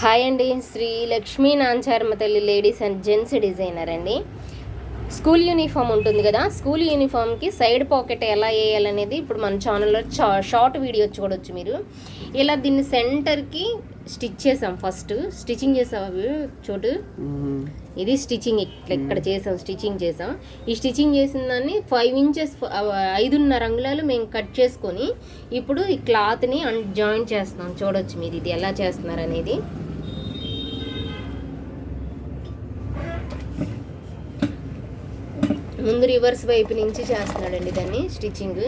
Hi అండి, శ్రీ లక్ష్మీ నాంచారమ్మ తల్లి ladies and gents designer అండి. స్కూల్ యూనిఫామ్ ఉంటుంది కదా, స్కూల్ యూనిఫామ్కి సైడ్ పాకెట్ ఎలా వేయాలనేది ఇప్పుడు మన ఛానల్లో షార్ట్ వీడియో చూడొచ్చు మీరు. ఇలా దీన్ని సెంటర్కి స్టిచ్ చేసాం. ఫస్ట్ స్టిచ్చింగ్ చేసాం చోటు, ఇది స్టిచ్చింగ్ ఇక్కడ చేసాం, స్టిచ్చింగ్ చేసాం. ఈ స్టిచ్చింగ్ చేసిన దాన్ని 5 ఇంచెస్ 5.5 అంగుళాలు మేము కట్ చేసుకొని ఇప్పుడు ఈ క్లాత్ని జాయిన్ చేస్తాం. చూడొచ్చు మీరు ఇది ఎలా చేస్తున్నారు అనేది. ముందు రివర్స్ వైపు నుంచి చేస్తున్నాడండి దాన్ని స్టిచ్చింగ్.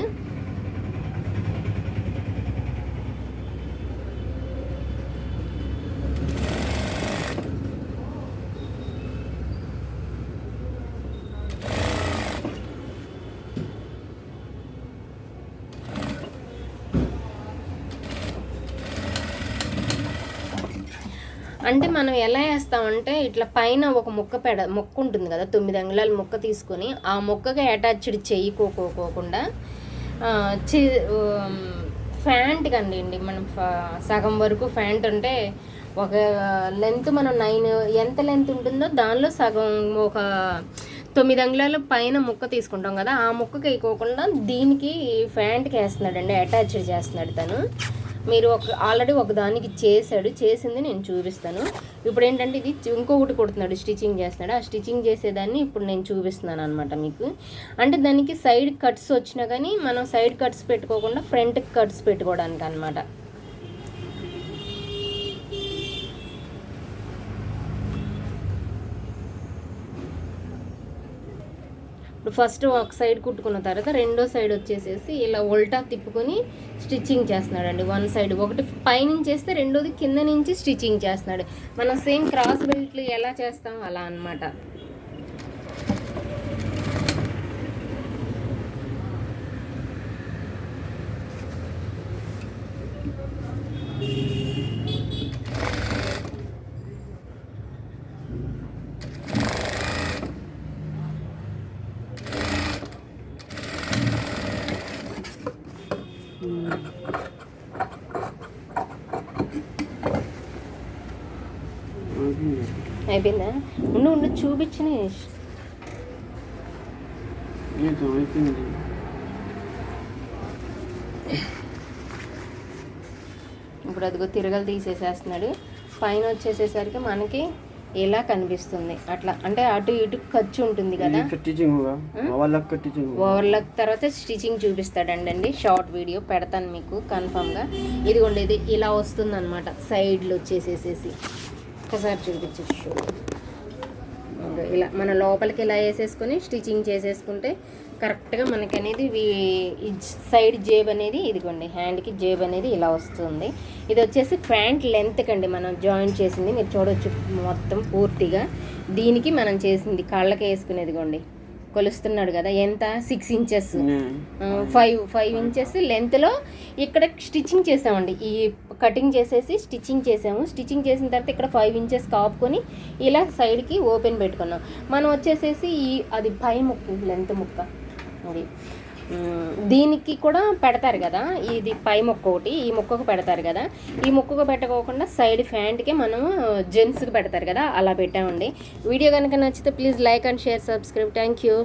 అంటే మనం ఎలా వేస్తామంటే ఇట్లా పైన ఒక మొక్క ఉంటుంది కదా, 9 అంగుళాల మొక్క తీసుకొని ఆ మొక్కకి అటాచ్డ్ చేయకోకుండా ఫ్యాంట్ కండి మనం సగం వరకు ఫ్యాంట్ అంటే ఒక లెంత్ మనం 9 ఎంత లెంత్ ఉంటుందో దానిలో సగం ఒక 9 అంగుళాల పైన ముక్క తీసుకుంటాం కదా, ఆ ముక్కకి వేయకోకుండా దీనికి ఫ్యాంట్కి వేస్తున్నాడండి, అటాచ్డ్ చేస్తున్నాడు తను. మీరు ఆల్రెడీ ఒక దానికి చేసింది నేను చూపిస్తాను. ఇప్పుడు ఏంటంటే ఇది ఇంకొకటి కుడుతున్నాడు, స్టిచ్చింగ్ చేస్తున్నాడు. ఆ స్టిచ్చింగ్ చేసేదాన్ని ఇప్పుడు నేను చూపిస్తున్నాను అనమాట మీకు. అంటే దానికి సైడ్ కట్స్ వచ్చినా కానీ మనం సైడ్ కట్స్ పెట్టుకోకుండా ఫ్రంట్ కట్స్ పెట్టుకోవడానికి అనమాట. ఇప్పుడు ఫస్ట్ ఒక సైడ్ కుట్టుకున్న తర్వాత రెండో సైడ్ వచ్చేసేసి ఇలా ఉల్టా తిప్పుకొని స్టిచ్చింగ్ చేస్తున్నాడండి. వన్ సైడ్ ఒకటి పైనుంచి చేస్తే రెండోది కింద నుంచి స్టిచ్చింగ్ చేస్తున్నాడు. మనం సేమ్ క్రాస్ బెల్ట్లు ఎలా చేస్తాం అలా అనమాట. అయిపోయిందా? ఉండు చూపించిన. ఇప్పుడు అదిగో తిరగలు తీసేసేస్తున్నాడు. పైన వచ్చేసేసరికి మనకి ఎలా కనిపిస్తుంది అట్లా, అంటే అటు ఇటు ఖర్చు ఉంటుంది కదా. ఓవర్లాక్ తర్వాత స్టిచ్చింగ్ చూపిస్తాడండి. షార్ట్ వీడియో పెడతాను మీకు కన్ఫామ్గా. ఇదిగోండి ఇది ఇలా వస్తుంది అనమాట. సైడ్లు వచ్చేసేసేసి ఒకసారి చూపించచ్చు. ఇలా మన లోపలికి ఇలా వేసేసుకొని స్టిచ్చింగ్ చేసేసుకుంటే కరెక్ట్గా మనకి అనేది సైడ్ జేబ్ అనేది ఇదిగోండి, హ్యాండ్కి జేబ్ అనేది ఇలా వస్తుంది. ఇది వచ్చేసి ఫ్రంట్ లెంత్ కండి మనం జాయిన్ చేసింది. మీరు చూడవచ్చు మొత్తం పూర్తిగా. దీనికి మనం చేసింది కాళ్ళకి వేసుకునేదిగోండి, కొలుస్తున్నాడు కదా ఎంత, 6 ఇంచెస్ 5 ఇంచెస్ లెంత్లో ఇక్కడ స్టిచ్చింగ్ చేసామండి. ఈ కటింగ్ చేసేసి స్టిచ్చింగ్ చేసాము. స్టిచ్చింగ్ చేసిన తర్వాత ఇక్కడ 5 ఇంచెస్ కాపుకొని ఇలా సైడ్కి ఓపెన్ పెట్టుకున్నాం. మనం వచ్చేసేసి అది పై ముక్క లెంత్ ముక్క అది దీనికి కూడా పెడతారు కదా, ఇది పై మొక్క ఒకటి ఈ మొక్కకు పెడతారు కదా. ఈ మొక్కకు పెట్టకోకుండా సైడ్ ఫ్యాంట్కి మనం జెంట్స్కి పెడతారు కదా, అలా పెట్టామండి. వీడియో కనుక నచ్చితే please like and share, subscribe. Thank you.